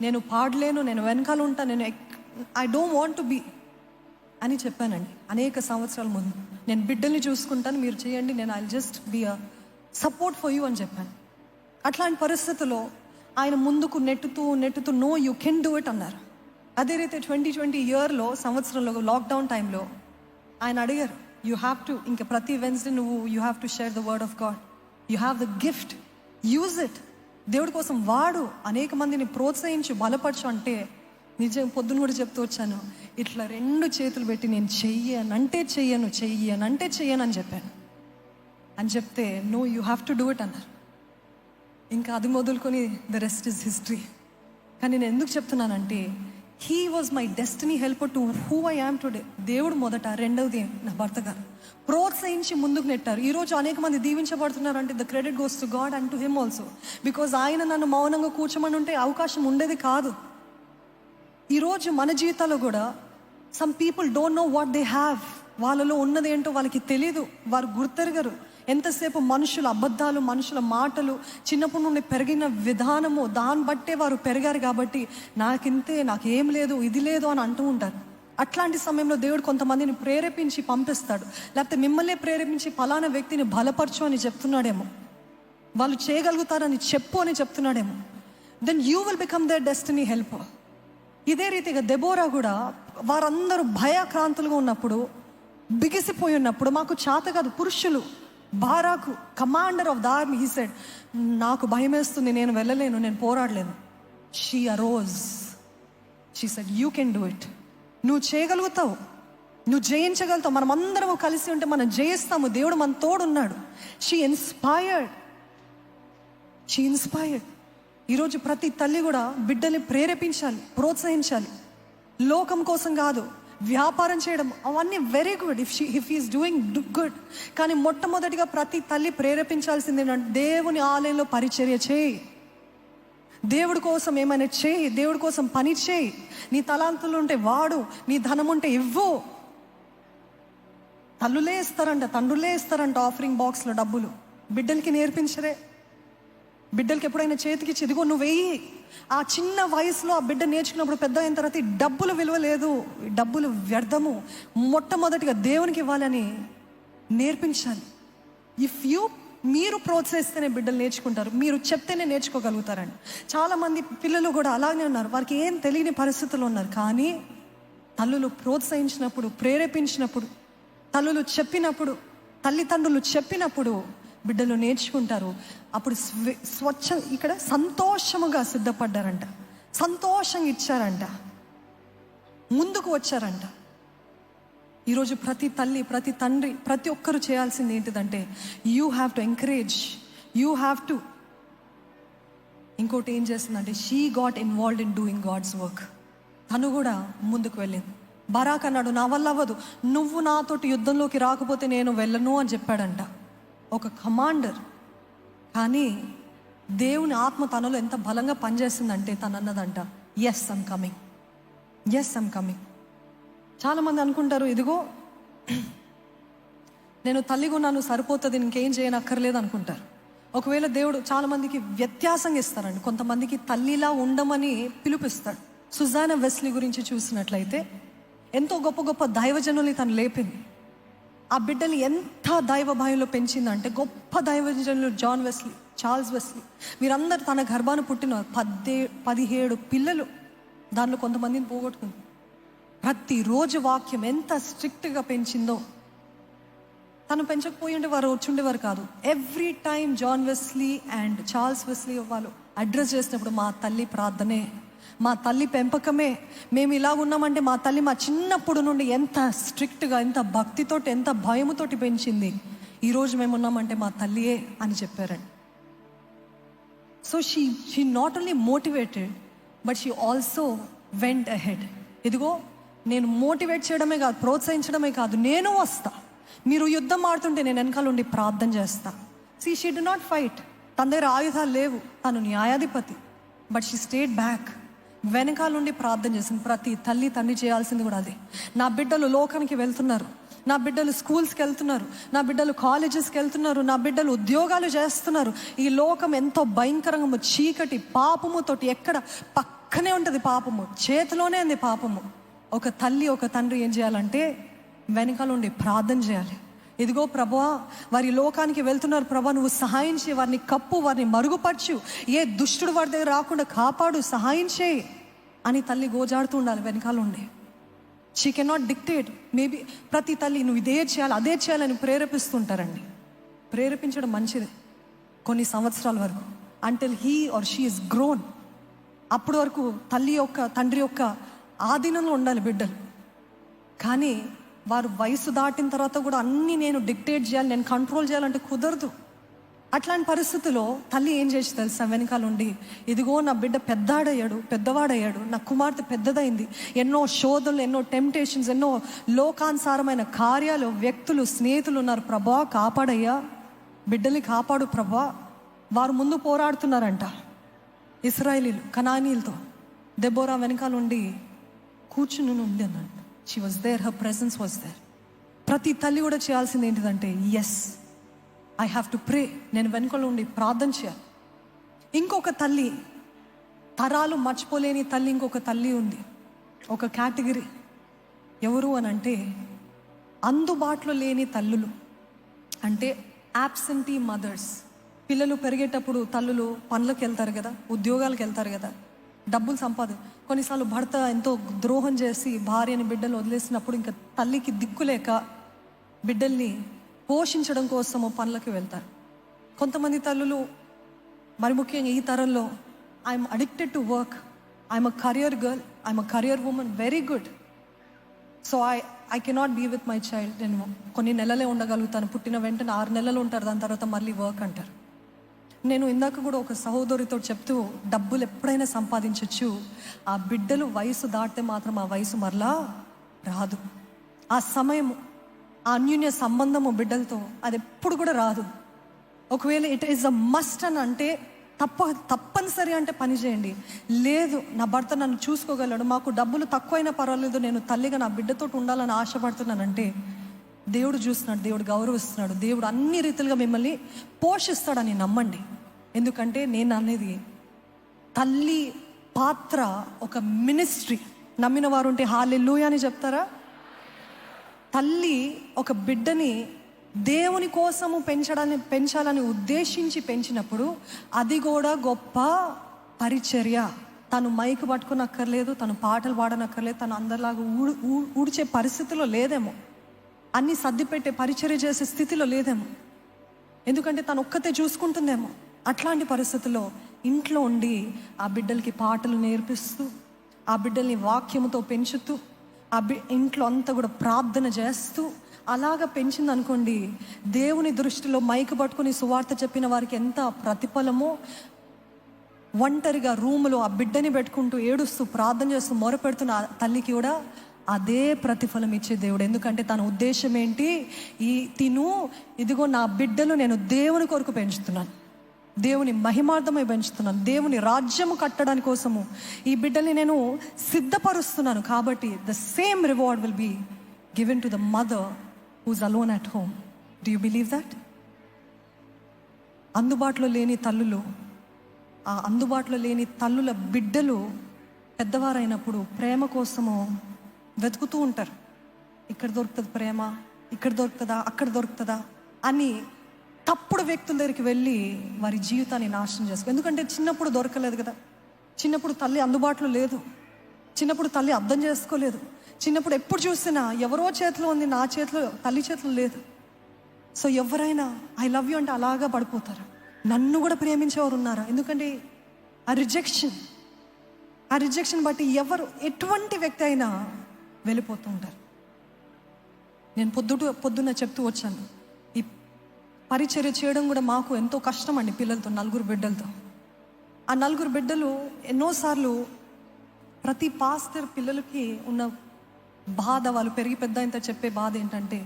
నేను పాడలేను, నేను వెనకాల ఉంటాను, I don't want to be అని చెప్పానండి అనేక సంవత్సరాల ముందు. నేను బిడ్డల్ని చూసుకుంటాను, మీరు చేయండి, నేను I just be a support for you అని చెప్పాను. అట్లాంటి పరిస్థితుల్లో ఆయన ముందుకు నెట్టుతూ no you can do it అన్నారు. అదే రీతి 2020 ఇయర్లో సంవత్సరంలో లాక్డౌన్ టైంలో ఆయన అడిగారు, యూ హ్యావ్ టు, ఇంకా ప్రతి వెన్స్డే నువ్వు you have to share the word of God, you have the gift, use it, దేవుడి కోసం వాడు, అనేక మందిని ప్రోత్సహించు, బలపరచు అంటే నిజం పొద్దున కూడా చెప్తూ వచ్చాను. ఇట్లా 2 చేతులు పెట్టి నేను చెయ్యనంటే చెయ్యను అని చెప్పాను. అని చెప్తే no you have to do it అన్నారు. ఇంకా అది మొదలుకొని ద రెస్ట్ ఇస్ హిస్టరీ. కానీ నేను ఎందుకు చెప్తున్నానంటే he was my destiny helper to who I am today. దేవుడు మొదట, రెండవది నా భర్త గారు ప్రోత్సహించి ముందుకు నెట్టారు. ఈరోజు అనేక మంది దీవించబడుతున్నారు అంటే the credit goes to God and to him also. Because ఆయన నన్ను మౌనంగా కూర్చోమని ఉంటే అవకాశం ఉండేది కాదు. ఈరోజు మన జీవితాల్లో కూడా some people don't know what they have. వాళ్ళలో ఉన్నది ఏంటో వాళ్ళకి తెలీదు, వారు గుర్తెరగరు. ఎంతసేపు మనుషుల అబద్ధాలు, మనుషుల మాటలు, చిన్నప్పటి నుండి పెరిగిన విధానము, దాన్ని బట్టే వారు పెరిగారు కాబట్టి నాకేం లేదు, ఇది లేదు అని అంటూ ఉంటారు. అట్లాంటి సమయంలో దేవుడు కొంతమందిని ప్రేరేపించి పంపిస్తాడు, లేకపోతే మిమ్మల్ని ప్రేరేపించి ఫలానా వ్యక్తిని బలపరచు అని చెప్తున్నాడేమో, వాళ్ళు చేయగలుగుతారని చెప్పు అని చెప్తున్నాడేమో. Then you will become their destiny helper. ఇదే రీతిగా దెబోరా కూడా వారందరూ భయక్రాంతులుగా ఉన్నప్పుడు, బిగిసిపోయి ఉన్నప్పుడు, మాకు చేత కాదు, పురుషులు, Barak commander of the army, he said నాకు భయం వేస్తుంది, నేను వెళ్ళలేను, నేను పోరాడలేను. She arose, she said you can do it, నువ్వు చేయగలుగుతావు, నువ్వు జయించగలుగుతావు, మనం అందరం కలిసి ఉంటే మనం జయిస్తాము, దేవుడు మన తోడున్నాడు. She inspired. ఈరోజు ప్రతి తల్లి కూడా బిడ్డల్ని ప్రేరేపించాలి, ప్రోత్సహించాలి. లోకం కోసం కాదు, వ్యాపారం చేయడం అవన్నీ very good if is doing good. కానీ మొట్టమొదటిగా ప్రతి తల్లి ప్రేరేపించాల్సింది ఏంటంటే దేవుని ఆలయంలో పరిచర్య చేయి, దేవుడి కోసం ఏమైనా చేయి, దేవుడి కోసం పని చేయి. నీ తలాంతులు ఉంటే వాడు, నీ ధనం ఉంటే ఇవ్వు. తల్లులే ఇస్తారంట, తండ్రులే ఇస్తారంట ఆఫరింగ్ బాక్స్లో డబ్బులు. బిడ్డలకి నేర్పించరే. బిడ్డలకి ఎప్పుడైనా చేతికి ఇదిగో నువ్వు వెయ్యి. ఆ చిన్న వయసులో ఆ బిడ్డ నేర్చుకున్నప్పుడు పెద్ద అయిన తర్వాత డబ్బులు విలువ లేదు, డబ్బులు వ్యర్థము, మొట్టమొదటిగా దేవునికి ఇవ్వాలని నేర్పించాలి. మీరు ప్రోత్సహిస్తేనే బిడ్డలు నేర్చుకుంటారు, మీరు చెప్తేనే నేర్చుకోగలుగుతారండి. చాలామంది పిల్లలు కూడా అలాగే ఉన్నారు, వారికి ఏం తెలియని పరిస్థితుల్లో ఉన్నారు. కానీ తల్లులు ప్రోత్సహించినప్పుడు, ప్రేరేపించినప్పుడు, తల్లులు చెప్పినప్పుడు, తల్లిదండ్రులు చెప్పినప్పుడు బిడ్డలు నేర్చుకుంటారు. అప్పుడు ఇక్కడ సంతోషముగా సిద్ధపడ్డారంట, సంతోషంగా ఇచ్చారంట, ముందుకు వచ్చారంట. ఈరోజు ప్రతి తల్లి, ప్రతి తండ్రి, ప్రతి ఒక్కరు చేయాల్సింది ఏంటిదంటే you have to encourage, you have to. ఇంకోటి ఏం చేస్తుందంటే she got involved in doing God's work. తను కూడా ముందుకు వెళ్ళింది. బరాక్ అన్నాడు, నా వల్ల అవ్వదు, నువ్వు నాతోటి యుద్ధంలోకి రాకపోతే నేను వెళ్ళను అని చెప్పాడంట, ఒక కమాండర్. కానీ దేవుని ఆత్మ తనలో ఎంత బలంగా పనిచేస్తుందంటే తను అన్నదంట, ఎస్ ఐమ్ కమింగ్. చాలామంది అనుకుంటారు, ఇదిగో నేను తల్లిగా ఉన్నాను సరిపోతుంది, ఇంకేం చేయనక్కర్లేదు అనుకుంటారు. ఒకవేళ దేవుడు చాలామందికి వ్యత్యాసంగా ఇస్తారండి. కొంతమందికి తల్లిలా ఉండమని పిలుపిస్తాడు. సుజానా వెస్లీ గురించి చూసినట్లయితే ఎంతో గొప్ప గొప్ప దైవజనుల్ని తను లేపింది. ఆ బిడ్డని ఎంత దైవ భయంలో పెంచిందంటే గొప్ప దైవజనులు జాన్ వెస్లీ, చార్ల్స్ వెస్లీ, వీరందరూ తన గర్భాన్ని పుట్టిన 17 పిల్లలు, దానిలో కొంతమందిని పోగొట్టుకుంది. ప్రతిరోజు వాక్యం ఎంత స్ట్రిక్ట్గా పెంచిందో. తను పెంచకపోయి ఉంటే వారు వచ్చుండేవారు కాదు. Every time John Wesley and Charles Wesley వాళ్ళు అడ్రస్ చేసినప్పుడు మా తల్లి ప్రార్థనే, మా తల్లి పెంపకమే, మేము ఇలా ఉన్నామంటే మా తల్లి మా చిన్నప్పుడు నుండి ఎంత స్ట్రిక్ట్గా, ఎంత భక్తితోటి, ఎంత భయముతోటి పెంచింది. ఈరోజు మేము ఉన్నామంటే మా తల్లియే అని చెప్పారండి. So she not only motivated but she also went ahead. ఇదిగో నేను మోటివేట్ చేయడమే కాదు, ప్రోత్సహించడమే కాదు, నేను వస్తా, మీరు యుద్ధం ఆడుతుంటే నేను వెనకాల ఉండి ప్రార్థన చేస్తా. She did not fight. తన దగ్గర ఆయుధాలు లేవు, తను న్యాయాధిపతి, బట్ షీ స్టేట్ బ్యాక్. వెనకాల నుండి ప్రార్థన చేసింది. ప్రతి తల్లి తండ్రి చేయాల్సింది కూడా అదే. నా బిడ్డలు లోకానికి వెళ్తున్నారు, నా బిడ్డలు స్కూల్స్కి వెళ్తున్నారు, నా బిడ్డలు కాలేజెస్కి వెళ్తున్నారు, నా బిడ్డలు ఉద్యోగాలు చేస్తున్నారు. ఈ లోకం ఎంతో భయంకరంగా చీకటి పాపముతోటి, ఎక్కడ పక్కనే ఉంటుంది పాపము, చేతిలోనే ఉంది పాపము. ఒక తల్లి ఒక తండ్రి ఏం చేయాలంటే వెనకాల ఉండి ప్రార్థన చేయాలి. ఇదిగో ప్రభువా, వారి లోకానికి వెళ్తున్నారు ప్రభా, నువ్వు సహాయం చేయి, వారిని కప్పు, వారిని మరుగుపరచు, ఏ దుష్టుడు వారి దగ్గర రాకుండా కాపాడు, సహాయం చేయి అని తల్లి గోజాడుతూ ఉండాలి వెనకాల ఉండి. She cannot dictate. మేబీ ప్రతి తల్లి నువ్వు ఇదే చేయాలి అదే చేయాలని ప్రేరేపిస్తుంటారండి. ప్రేరేపించడం మంచిది కొన్ని సంవత్సరాల వరకు, until he or she is grown. అప్పటి వరకు తల్లి యొక్క తండ్రి యొక్క ఆధీనంలో ఉండాలి బిడ్డలు. కానీ వారు వయసు దాటిన తర్వాత కూడా అన్నీ నేను డిక్టేట్ చేయాలి, నేను కంట్రోల్ చేయాలంటే కుదరదు. అట్లాంటి పరిస్థితుల్లో తల్లి ఏం చేసి తెలుసా, వెనకాల ఉండి ఇదిగో నా బిడ్డ పెద్దవాడయ్యాడు, నా కుమార్తె పెద్దదైంది, ఎన్నో శోధనలు, ఎన్నో టెంప్టేషన్స్, ఎన్నో లోకానుసారమైన కార్యాలు, వ్యక్తులు, స్నేహితులు ఉన్నారు, ప్రభా కాపాడయ్యా, బిడ్డల్ని కాపాడు ప్రభా. వారు ముందు పోరాడుతున్నారంట ఇశ్రాయేలీలు కనానీయులతో. దెబోరా వెనకాల ఉండి కూర్చుని ఉంది అన్నాడు. She was there, her presence was there. ప్రతి తల్లి కూడా చేయాల్సింది ఏంటిదంటే, yes I have to pray, నేను వెనుకలో ఉండి ప్రార్థన చేయాలి. ఇంకొక తల్లి, తరాలు మర్చిపోలేని తల్లి, ఇంకొక తల్లి ఉంది, ఒక కేటగిరీ. ఎవరు అని అంటే అందుబాటులో లేని తల్లులు, అంటే యాబ్సెంటీ మదర్స్. పిల్లలు పెరిగేటప్పుడు తల్లులు పనులకు వెళ్తారు కదా, ఉద్యోగాలకు వెళ్తారు కదా, డబ్బులు కొన్నిసార్లు భర్త ఎంతో ద్రోహం చేసి భార్యని బిడ్డలు వదిలేసినప్పుడు ఇంకా తల్లికి దిక్కులేక బిడ్డల్ని పోషించడం కోసము పనులకు వెళ్తారు. కొంతమంది తల్లులు, మరి ముఖ్యంగా ఈ తరంలో, I'm addicted to work, I'm a career girl, I'm a career woman, very good, so I cannot be with my child. నేను కొన్ని నెలలే ఉండగలుగుతాను, పుట్టిన వెంటనే 6 నెలలు ఉంటారు, దాని తర్వాత మళ్ళీ వర్క్ అంటారు. నేను ఇందాక కూడా ఒక సహోదరితో చెప్తూ, డబ్బులు ఎప్పుడైనా సంపాదించవచ్చు, ఆ బిడ్డలు వయసు దాటితే మాత్రం ఆ వయసు మరలా రాదు. ఆ సమయము, ఆ అన్యోన్య సంబంధము బిడ్డలతో అది ఎప్పుడు కూడా రాదు. ఒకవేళ ఇట్ ఈస్ అ మస్ట్ అని అంటే తప్పనిసరి అంటే పని చేయండి. లేదు నా భర్త నన్ను చూసుకోగలడు, మాకు డబ్బులు తక్కువైనా పర్వాలేదు, నేను తల్లిగా నా బిడ్డతో ఉండాలని ఆశపడుతున్నానంటే దేవుడు చూస్తున్నాడు, దేవుడు గౌరవిస్తున్నాడు, దేవుడు అన్ని రీతిలుగా మిమ్మల్ని పోషిస్తాడని నమ్మండి. ఎందుకంటే నేను అనేది తల్లి పాత్ర ఒక మినిస్ట్రీ. నమ్మిన వారు ఉంటే హల్లెలూయా అని చెప్తారా? తల్లి ఒక బిడ్డని దేవుని కోసము పెంచాలని ఉద్దేశించి పెంచినప్పుడు అది కూడా గొప్ప పరిచర్య. తను మైక్ పట్టుకునక్కర్లేదు, తను పాటలు పాడనక్కర్లేదు, తను అందరిలాగా ఊడ్చే పరిస్థితిలో లేదేమో, అన్ని సర్దిపెట్టే పరిచర్య చేసే స్థితిలో లేదేమో, ఎందుకంటే తను ఒక్కతే చూసుకుంటుందేమో. అట్లాంటి పరిస్థితుల్లో ఇంట్లో ఉండి ఆ బిడ్డలకి పాటలు నేర్పిస్తూ, ఆ బిడ్డల్ని వాక్యముతో పెంచుతూ, ఇంట్లో అంతా కూడా ప్రార్థన చేస్తూ అలాగా పెంచింది అనుకోండి, దేవుని దృష్టిలో మైకు పట్టుకుని సువార్త చెప్పిన వారికి ఎంత ప్రతిఫలమో, ఒంటరిగా రూములో ఆ బిడ్డని పెట్టుకుంటూ ఏడుస్తూ ప్రార్థన చేస్తూ మొరపెడుతున్న ఆ తల్లికి కూడా అదే ప్రతిఫలం ఇచ్చే దేవుడు. ఎందుకంటే తన ఉద్దేశం ఏంటి, ఇదిగో నా బిడ్డలు నేను దేవుని కొరకు పెంచుతున్నాను, దేవుని మహిమార్థమై పెంచుతున్నాను, దేవుని రాజ్యము కట్టడానికి కోసము ఈ బిడ్డల్ని నేను సిద్ధపరుస్తున్నాను. కాబట్టి the same reward will be given to the mother who's alone at home. Do you believe that? అందుబాటులో లేని తల్లులు, ఆ అందుబాటులో లేని తల్లుల బిడ్డలు పెద్దవారైనప్పుడు ప్రేమ కోసము వెతుకుతూ ఉంటారు. ఇక్కడ దొరుకుతుంది ప్రేమ, ఇక్కడ దొరుకుతుందా, అక్కడ దొరుకుతుందా అని తప్పుడు వ్యక్తుల దగ్గరికి వెళ్ళి వారి జీవితాన్ని నాశనం చేసుకో. ఎందుకంటే చిన్నప్పుడు దొరకలేదు కదా, చిన్నప్పుడు తల్లి అందుబాటులో లేదు, చిన్నప్పుడు తల్లి అర్థం చేసుకోలేదు, చిన్నప్పుడు ఎప్పుడు చూసినా ఎవరో చేతిలో ఉంది, నా చేతిలో, తల్లి చేతిలో లేదు. సో ఎవరైనా ఐ లవ్ యూ అంటే అలాగా పడిపోతారు. నన్ను కూడా ప్రేమించేవారు ఉన్నారా? ఎందుకంటే ఆ రిజెక్షన్ బట్టి ఎటువంటి వ్యక్తి అయినా వెళ్ళిపోతూ ఉంటారు. నేను పొద్దున్న చెప్తూ వచ్చాను, ఈ పరిచర్య చేయడం కూడా మాకు ఎంతో కష్టం అండి. పిల్లలతో, 4 బిడ్డలతో. ఆ 4 బిడ్డలు ఎన్నోసార్లు ప్రతి పాస్టర్ పిల్లలకి ఉన్న బాధ, వాళ్ళు పెరిగి పెద్ద ఇంత చెప్పే బాధ ఏంటంటే,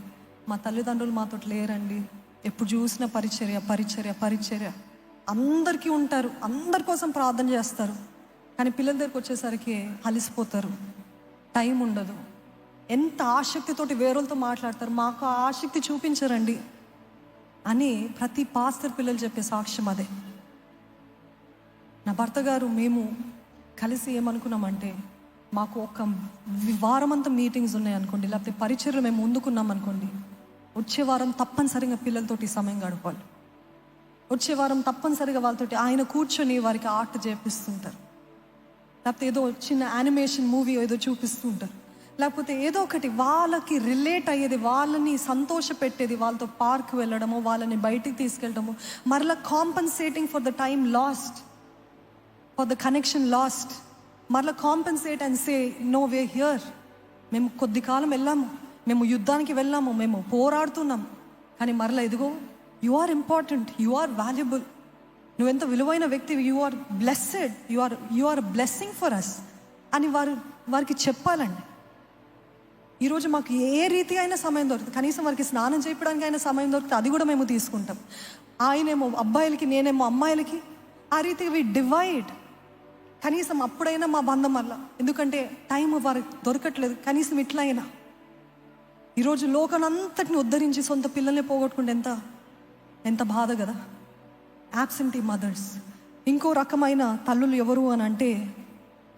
మా తల్లిదండ్రులు మాతో లేరండి, ఎప్పుడు చూసినా పరిచర్య పరిచర్య పరిచర్య. అందరికీ ఉంటారు, అందరి కోసం ప్రార్థన చేస్తారు, కానీ పిల్లల దగ్గరికి వచ్చేసరికి అలసిపోతారు, టైం ఉండదు. ఎంత ఆసక్తితోటి వేరేలతో మాట్లాడతారు, మాకు ఆ ఆసక్తి చూపించరండి అని ప్రతి పాస్టర్ పిల్లలు చెప్పే సాక్ష్యం అదే. నా భర్త గారు మేము కలిసి ఏమనుకున్నామంటే, మాకు ఒక వారమంతా మీటింగ్స్ ఉన్నాయి అనుకోండి, లేకపోతే పరిచర్లు మేము ముందుకున్నాం అనుకోండి, వచ్చే వారం తప్పనిసరిగా పిల్లలతోటి సమయం గడపాలి. వచ్చే వారం తప్పనిసరిగా వాళ్ళతోటి ఆయన కూర్చొని వారికి ఆర్ట్ చేపిస్తుంటారు, లేకపోతే ఏదో చిన్న యానిమేషన్ మూవీ ఏదో చూపిస్తూ ఉంటారు, లేకపోతే ఏదో ఒకటి వాళ్ళకి రిలేట్ అయ్యేది, వాళ్ళని సంతోష పెట్టేది, వాళ్ళతో పార్క్ వెళ్ళడము, వాళ్ళని బయటికి తీసుకెళ్ళడము, మరలా compensating for the time lost, for the connection lost, మరలా compensate and say no way here. మేము కొద్ది కాలం వెళ్ళాము, మేము యుద్ధానికి వెళ్ళాము, మేము పోరాడుతున్నాము, కానీ మరలా ఎదుగో you are important, you are valuable, నువ్వెంత విలువైన వ్యక్తి, you are blessed, you are blessing for us అని వారికి చెప్పాలండి. ఈరోజు మాకు ఏ రీతి అయినా సమయం దొరుకుతుంది, కనీసం వారికి స్నానం చేయడానికి అయినా సమయం దొరుకుతుంది, అది కూడా మేము తీసుకుంటాం. ఆయనేమో అబ్బాయిలకి, నేనేమో అమ్మాయిలకి, ఆ రీతిగా వి డివైడ్. కనీసం అప్పుడైనా మా బంధం వల్ల, ఎందుకంటే టైం వారికి దొరకట్లేదు, కనీసం ఇట్లా అయినా. ఈరోజు లోకానంతటిని ఉద్ధరించి సొంత పిల్లల్ని పోగొట్టుకుంటే ఎంత బాధ కదా. Absentee mothers. ఇంకో రకమైన తల్లులు ఎవరు అని అంటే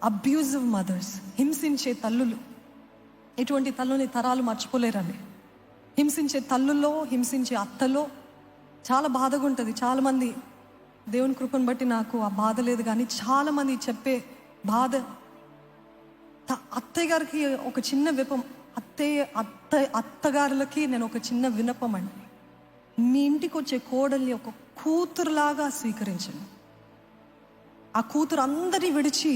అబ్యూజివ్ మదర్స్, హింసించే తల్లులు. ఇటువంటి తల్లుని తరాలు మర్చిపోలేరండి. హింసించే తల్లుల్లో, హింసించే అత్తలో చాలా బాధగా ఉంటుంది. చాలామంది, దేవుని కృపను బట్టి నాకు ఆ బాధ లేదు, కానీ చాలామంది చెప్పే బాధ. అత్తయ్య గారికి ఒక చిన్న విపం, అత్తగారులకి నేను ఒక చిన్న వినపం అండి, మీ ఇంటికి వచ్చే కోడల్ని ఒక కూతురులాగా స్వీకరించండి. ఆ కూతురు అందరినీ విడిచి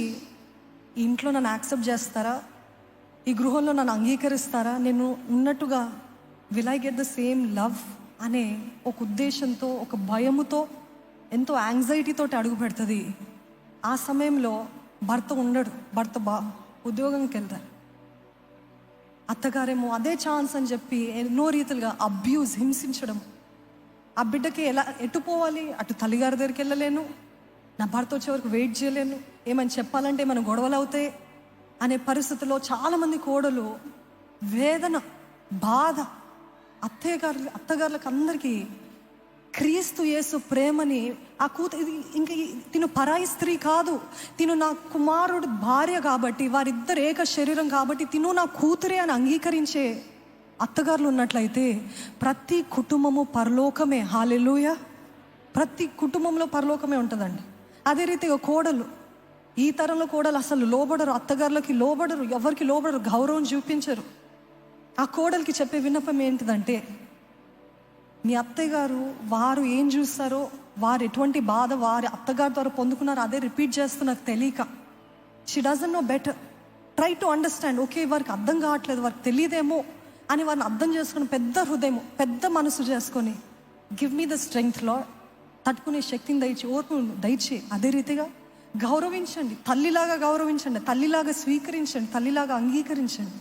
ఈ ఇంట్లో నన్ను యాక్సెప్ట్ చేస్తారా, ఈ గృహంలో నన్ను అంగీకరిస్తారా, నేను ఉన్నట్టుగా will I get the same love అనే ఒక ఉద్దేశంతో, ఒక భయముతో, ఎంతో యాంగ్జైటీతో అడుగు పెడుతుంది. ఆ సమయంలో భర్త ఉండడు, భర్త ఉద్యోగంకి వెళ్తారు. అత్తగారేమో అదే ఛాన్స్ అని చెప్పి ఎన్నో రీతిలుగా అబ్యూజ్, హింసించడం. ఆ బిడ్డకి ఎటు పోవాలి, అటు తల్లిగారి దగ్గరికి వెళ్ళలేను, నా భర్త వచ్చే వరకు వెయిట్ చేయలేను, ఏమని చెప్పాలంటే ఏమైనా గొడవలు అవుతాయి అనే పరిస్థితుల్లో చాలామంది కోడలు వేదన, బాధ. అత్తగారులకు అందరికీ క్రీస్తు యేసు ప్రేమని, ఆ కూతురు ఇంకా తిను పరాయి స్త్రీ కాదు, తిను నా కుమారుడు భార్య కాబట్టి, వారిద్దరు ఏక శరీరం కాబట్టి తిను నా కూతురే అని అంగీకరించే అత్తగారులు ఉన్నట్లయితే ప్రతి కుటుంబము పరలోకమే. హల్లెలూయా. ప్రతి కుటుంబంలో పరలోకమే ఉంటుందండి. అదే రీతిగా కోడలు, ఈ తరంలో కోడలు అసలు లోబడరు, అత్తగారులకి లోబడరు, ఎవరికి లోబడరు, గౌరవం చూపించరు. ఆ కోడలికి చెప్పే విన్నపం ఏంటిదంటే, మీ అత్తయ్య గారు వారు ఏం చూస్తారో, వారు ఎటువంటి బాధ వారి అత్తగారి ద్వారా పొందుకున్నారో అదే రిపీట్ చేస్తున్నారు తెలియక. She doesn't know better. Try to understand. Okay, వారికి అర్థం కావట్లేదు, వారికి తెలియదేమో అని వారిని అర్థం చేసుకుని, పెద్ద హృదయం, పెద్ద మనసు చేసుకొని, give me the strength lord, తట్టుకునే శక్తిని దయచి, ఓర్పు దయచి. అదే రీతిగా గౌరవించండి, తల్లిలాగా గౌరవించండి, తల్లిలాగా స్వీకరించండి, తల్లిలాగా అంగీకరించండి.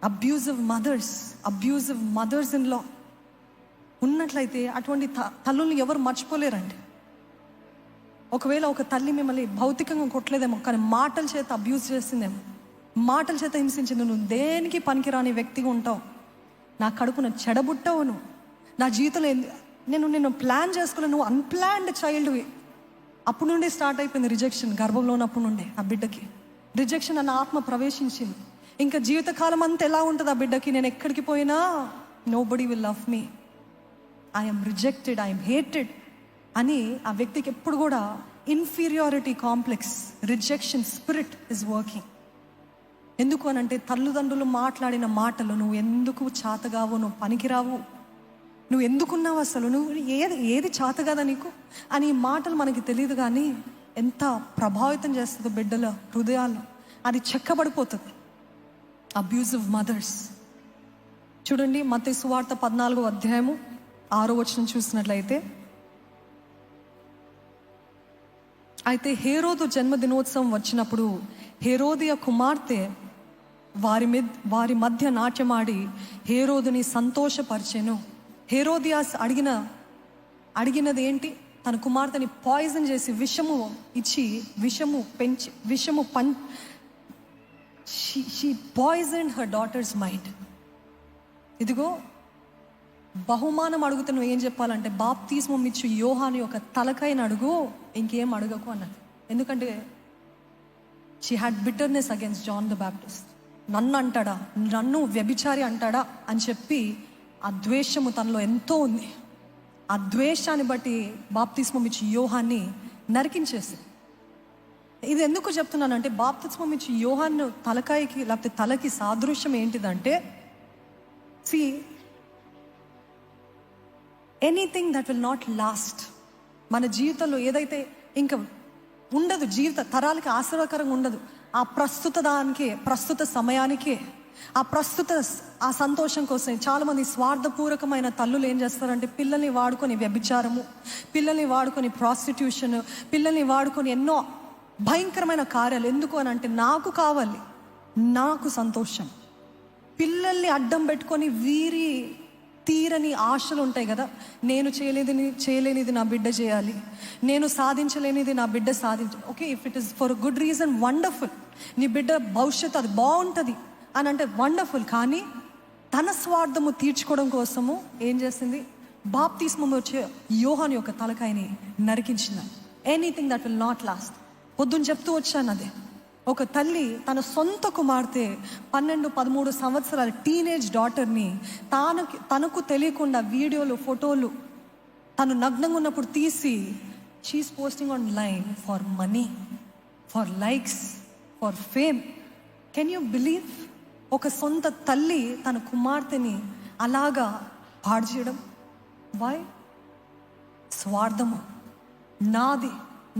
అబ్యూజివ్ మదర్స్ ఇన్ లా ఉన్నట్లయితే అటువంటి తల్లుల్ని ఎవరు మర్చిపోలేరండి. ఒకవేళ ఒక తల్లి మిమ్మల్ని భౌతికంగా కొట్టలేదేమో, కానీ మాటల చేత అబ్యూజ్ చేసిందేమో, మాటల చేత హింసించింది. నువ్వు దేనికి పనికిరాని వ్యక్తిగా ఉంటావు, నా కడుపున చెడబుట్టావు, నువ్వు నా జీవితంలో నేను ప్లాన్ చేసుకోలే, నువ్వు అన్ప్లాన్డ్ చైల్డ్వి. అప్పుడు నుండి స్టార్ట్ అయిపోయింది రిజెక్షన్. గర్భంలో ఉన్నప్పుడు నుండే ఆ బిడ్డకి రిజెక్షన్ అన్న ఆత్మ ప్రవేశించింది. ఇంకా జీవితకాలం అంతా ఎలా ఉంటుంది ఆ బిడ్డకి, నేను ఎక్కడికి పోయినా nobody will love me, I'm rejected, I'm hated అని ఆ వ్యక్తికి ఎప్పుడు కూడా inferiority complex, rejection spirit is working. ఎందుకు అనంటే తల్లిదండ్రులు మాట్లాడిన మాటలు, నువ్వు ఎందుకు చాతగావు, నువ్వు పనికిరావు, నువ్వు ఎందుకున్నావు, అసలు నువ్వు ఏది చాత కదా నీకు అని ఈ మాటలు మనకి తెలియదు, కానీ ఎంత ప్రభావితం చేస్తుందో బిడ్డల హృదయాలు, అది చెక్కబడిపోతుంది. Abusive mothers. చూడండి, మత్తయి సువార్త 14వ అధ్యాయము 6వ వచనం చూసినట్లయితే, అయితే హేరోదు జన్మదినోత్సవం వచ్చినప్పుడు హేరోదియ కుమార్తె వారి మధ్య నాట్యమాడి హేరోదుని సంతోషపరిచెను. హేరోదియాస్ అడిగినది ఏంటి? తన కుమార్తెని పాయిజన్ చేసి విషము ఇచ్చి she poison her daughters mind. ఇదిగో బహుమానం అడుగుతూ నువ్వు ఏం చెప్పాలంటే, బాప్తిస్మం ఇచ్చు యోహాను యొక్క తలకాయని అడుగు, ఇంకేం అడగకు అన్నది. ఎందుకంటే she had bitterness against John the Baptist. నన్ను అంటాడా, నన్ను వ్యభిచారి అంటాడా అని చెప్పి ఆ ద్వేషము తనలో ఎంతో ఉంది. ఆ ద్వేషాన్ని బట్టి బాప్తిస్మం ఇచ్చి యోహాన్ని నరికించేసి. ఇది ఎందుకు చెప్తున్నానంటే, బాప్తిస్మం ఇచ్చి యోహాను తలకాయకి లేకపోతే తలకి సాదృశ్యం ఏంటిదంటే, anything that will not last. మన జీవితంలో ఏదైతే ఇంకా ఉండదు, జీవిత తరాలకి ఆశీర్వకరంగా ఉండదు, ఆ ప్రస్తుత సమయానికే ఆ సంతోషం కోసం చాలామంది స్వార్థపూర్వకమైన తల్లులు ఏం చేస్తారంటే, పిల్లల్ని వాడుకొని వ్యభిచారము, పిల్లల్ని వాడుకొని ప్రాస్టిట్యూషన్, పిల్లల్ని వాడుకొని ఎన్నో భయంకరమైన కార్యాలు. ఎందుకు అని అంటే, నాకు కావాలి, నాకు సంతోషం. పిల్లల్ని అడ్డం పెట్టుకొని వీరి తీరని ఆశలు ఉంటాయి కదా, నేను చేయలేనిది నా బిడ్డ చేయాలి, నేను సాధించలేనిది నా బిడ్డ okay, if it is for good reason, wonderful. నీ బిడ్డ భవిష్యత్తు అది బాగుంటుంది అని అంటే వండర్ఫుల్. కానీ తన స్వార్థము తీర్చుకోవడం కోసము ఏం చేసింది? బాప్తిస్మం వచ్చే యోహాను యొక్క తలకాయని నరికించింది. Anything that will not last. పొద్దున్న చెప్తూ వచ్చాను అదే. ఒక తల్లి తన సొంత కుమార్తె 12-13 సంవత్సరాల టీనేజ్ డాటర్ని తనకు తెలియకుండా వీడియోలు, ఫోటోలు తను నగ్నంగా ఉన్నప్పుడు తీసి she's posting online for money, for likes, for fame. Can you believe? ఒక సొంత తల్లి తన కుమార్తెని అలాగా పాడు చేయడం. వై? స్వార్థము, నాది,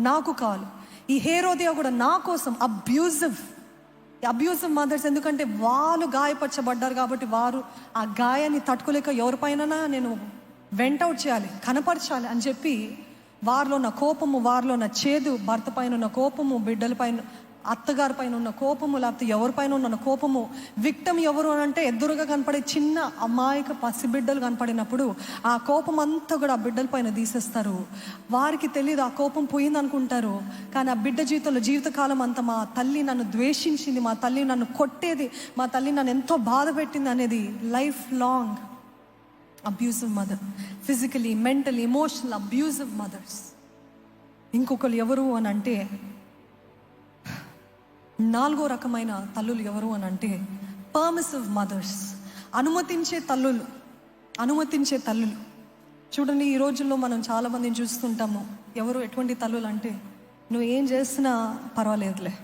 నాకు కావాలి. ఈ హేరోదియా కూడా నా కోసం అబ్యూజివ్ మదర్స్. ఎందుకంటే వాళ్ళు గాయపరచబడ్డారు కాబట్టి వారు ఆ గాయాన్ని తట్టుకోలేక ఎవరిపైన నేను వెంటౌట్ చేయాలి, కనపరచాలి అని చెప్పి వారిలో ఉన్న కోపము, వారిలో ఉన్న చేదు, భర్త పైన ఉన్న కోపము, బిడ్డల పైన, అత్తగారి పైన ఉన్న కోపము, లేకపోతే ఎవరిపైన ఉన్న కోపము. విక్టమ్ ఎవరు అని అంటే, ఎదురుగా కనపడే చిన్న అమాయక పసిబిడ్డలు కనపడినప్పుడు ఆ కోపం అంతా కూడా ఆ బిడ్డల పైన తీసేస్తారు. వారికి తెలియదు, ఆ కోపం పోయింది అనుకుంటారు. కానీ ఆ బిడ్డ జీవితకాలం అంతా మా తల్లి నన్ను ద్వేషించింది, మా తల్లి నన్ను కొట్టేది, మా తల్లి నన్ను ఎంతో బాధ పెట్టింది అనేది lifelong abusive mother. Physically, mentally, emotional abusive mothers. ఇంకొకరు ఎవరు అని అంటే, 4వ రకమైన తల్లులు ఎవరు అని అంటే పర్మిసివ్ మదర్స్. అనుమతించే తల్లులు. చూడండి, ఈ రోజుల్లో మనం చాలామందిని చూస్తుంటాము. ఎటువంటి తల్లులు అంటే, నువ్వు ఏం చేసినా పర్వాలేదులే,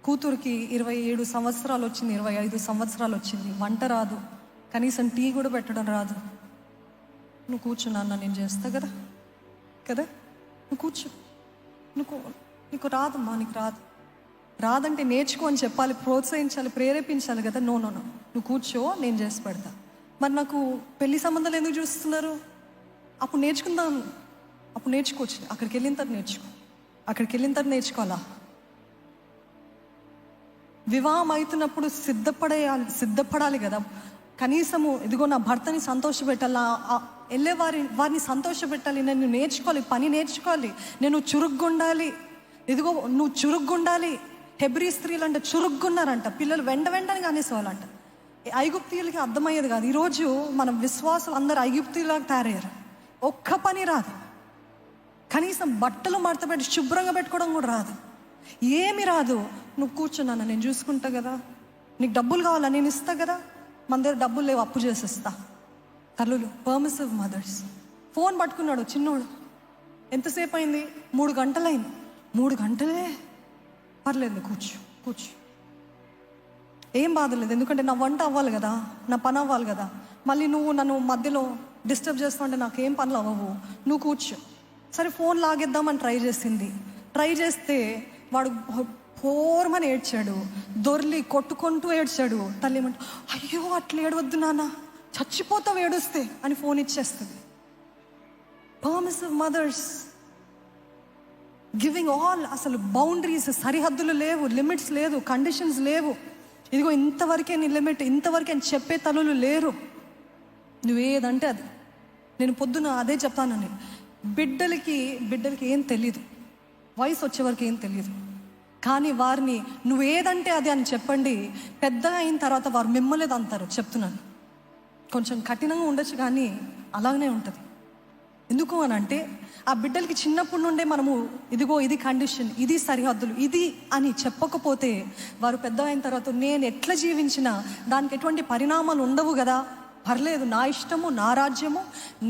కూతురికి 27 సంవత్సరాలు వచ్చింది, 25 సంవత్సరాలు వచ్చింది, వంట రాదు, కనీసం టీ కూడా పెట్టడం రాదు, నువ్వు కూర్చున్నా, నేను చేస్తా కదా, నువ్వు కూర్చో, నీకు రాదమ్మా, నీకు రాదంటే నేర్చుకో అని చెప్పాలి, ప్రోత్సహించాలి, ప్రేరేపించాలి కదా. నో, నువ్వు కూర్చో, నేను చేసి పెడతా. మరి నాకు పెళ్లి సంబంధాలు ఎందుకు చూస్తున్నారు? అప్పుడు నేర్చుకోవచ్చు, అక్కడికి వెళ్ళిన తర్వాత నేర్చుకోవాలా? వివాహం అవుతున్నప్పుడు సిద్ధపడాలి కదా. కనీసము ఇదిగో నా భర్తని సంతోషపెట్టాలి, వెళ్ళే వారిని సంతోషపెట్టాలి, నేను నేర్చుకోవాలి, పని నేర్చుకోవాలి, నేను చురుగ్గుండాలి. ఇదిగో నువ్వు చురుగ్గుండాలి. హెబ్రీ స్త్రీలు అంటే చురుగ్గున్నారంట, పిల్లలు వెంటనే కానేసేవాళ్ళంట. ఐగుప్తీయులకి అర్థమయ్యేది కాదు. ఈరోజు మనం విశ్వాసులు అందరూ ఐగుప్తీయులాగా తయారయ్యారు. ఒక్క పని రాదు, కనీసం బట్టలు మడతపెట్టి శుభ్రంగా పెట్టుకోవడం కూడా రాదు, ఏమి రాదు. నువ్వు కూర్చున్నాను, నేను చూసుకుంటా కదా, నీకు డబ్బులు కావాలా, నేను ఇస్తా కదా, మన దగ్గర డబ్బులు లేవు, అప్పు చేసిస్తా. తల్లులు, పర్మిసివ్ మదర్స్. ఫోన్ పట్టుకున్నాడు చిన్నోడు, ఎంతసేపు అయింది? 3 గంటలైంది. 3 గంటలే, పర్లేదు, కూర్చో, ఏం బాధ లేదు. ఎందుకంటే నా వంట అవ్వాలి కదా, నా పని అవ్వాలి కదా. మళ్ళీ నువ్వు నన్ను మధ్యలో డిస్టర్బ్ చేస్తుంటే నాకేం పనులు అవ్వవు, నువ్వు కూర్చో. సరే, ఫోన్ లాగేద్దామని ట్రై చేస్తే వాడు పోరమని ఏడ్చాడు, దొర్లి కొట్టుకుంటూ ఏడ్చాడు. తల్లి ఏమంటే, అయ్యో అట్లా ఏడవద్దు నాన్న, చచ్చిపోతావు ఏడుస్తే అని ఫోన్ ఇచ్చేస్తుంది. పర్మిసివ్ మదర్స్, గివింగ్ ఆల్, అసలు బౌండరీస్, సరిహద్దులు లేవు, లిమిట్స్ లేదు, కండిషన్స్ లేవు. ఇదిగో ఇంతవరకే నీ లిమిట్, ఇంతవరకే అని చెప్పే తల్లులు లేరు. నువ్వేదంటే అది. నేను పొద్దున అదే చెప్తానని, బిడ్డలకి ఏం తెలీదు, వయసు వచ్చేవరకు ఏం తెలియదు. కానీ వారిని నువ్వేదంటే అది అని చెప్పండి, పెద్దగా అయిన తర్వాత వారు మిమ్మల్ని అంటారు. చెప్తున్నాను, కొంచెం కఠినంగా ఉండొచ్చు కానీ అలాగనే ఉంటుంది. ఎందుకు అని అంటే ఆ బిడ్డలకి చిన్నప్పటి నుండే మనము ఇదిగో ఇది కండిషన్, ఇది సరిహద్దులు, ఇది అని చెప్పకపోతే వారు పెద్ద అయిన తర్వాత నేను ఎట్లా జీవించినా దానికి ఎటువంటి పరిణామాలు ఉండవు కదా, పర్లేదు, నా ఇష్టము, నా రాజ్యము,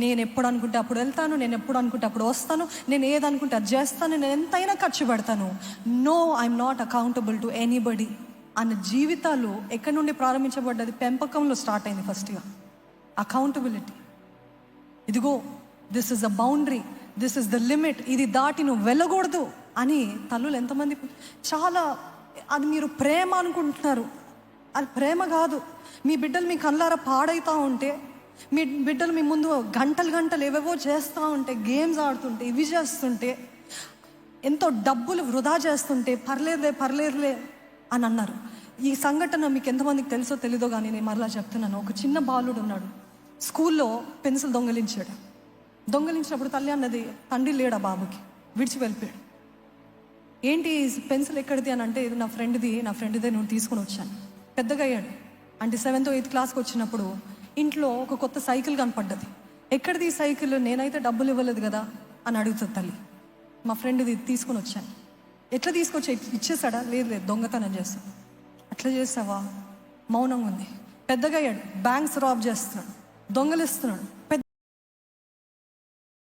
నేను ఎప్పుడు అనుకుంటే అప్పుడు వెళ్తాను, నేను ఎప్పుడు అనుకుంటే అప్పుడు వస్తాను, నేను ఏదనుకుంటే అది చేస్తాను, నేను ఎంతైనా ఖర్చు పెడతాను, no I'm not accountable to anybody అన్న జీవితాలు ఎక్కడి నుండి ప్రారంభించబడ్డది? పెంపకంలో స్టార్ట్ అయింది ఫస్ట్గా. అకౌంటబిలిటీ, ఇదిగో this is a boundary, this is the limit, ఇది దాటి నువ్వు వెళ్ళకూడదు అని తల్లులు ఎంతమంది చాలా, అది మీరు ప్రేమ అనుకుంటున్నారు, అది ప్రేమ కాదు. మీ బిడ్డలు మీ కళ్ళారా పాడైతూ ఉంటే, మీ బిడ్డలు మీ ముందు గంటలు ఏవేవో చేస్తూ ఉంటే, గేమ్స్ ఆడుతుంటే, ఇవి చేస్తుంటే, ఎంతో డబ్బులు వృధా చేస్తుంటే పర్లేదులే అని అన్నారు. ఈ సంఘటన మీకు ఎంతమందికి తెలుసో తెలీదో కానీ నేను మరలా చెప్తున్నాను. ఒక చిన్న బాలుడు ఉన్నాడు, స్కూల్లో పెన్సిల్ దొంగలించినప్పుడు తల్లి అన్నది, తండ్రి లేడా బాబుకి, విడిచి వెళ్ళిపోయాడు. ఏంటి పెన్సిల్ ఎక్కడిది అని అంటే, ఇది నా ఫ్రెండ్దే నువ్వు తీసుకొని వచ్చాను. పెద్దగా అయ్యాడు అంటే 7th 8th క్లాస్కి వచ్చినప్పుడు ఇంట్లో ఒక కొత్త సైకిల్ కనపడ్డది. ఎక్కడిది ఈ సైకిల్, నేనైతే డబ్బులు ఇవ్వలేదు కదా అని అడుగుతుంది తల్లి. మా ఫ్రెండ్ది తీసుకొని వచ్చాను. ఎట్లా తీసుకొచ్చి ఇచ్చేసాడా? లేదు, దొంగతనం చేస్తాడు. అట్లా చేసావా? మౌనంగా ఉంది. పెద్దగా అయ్యాడు, బ్యాంక్స్ రాబ్ చేస్తున్నాడు, దొంగలిస్తున్నాడు.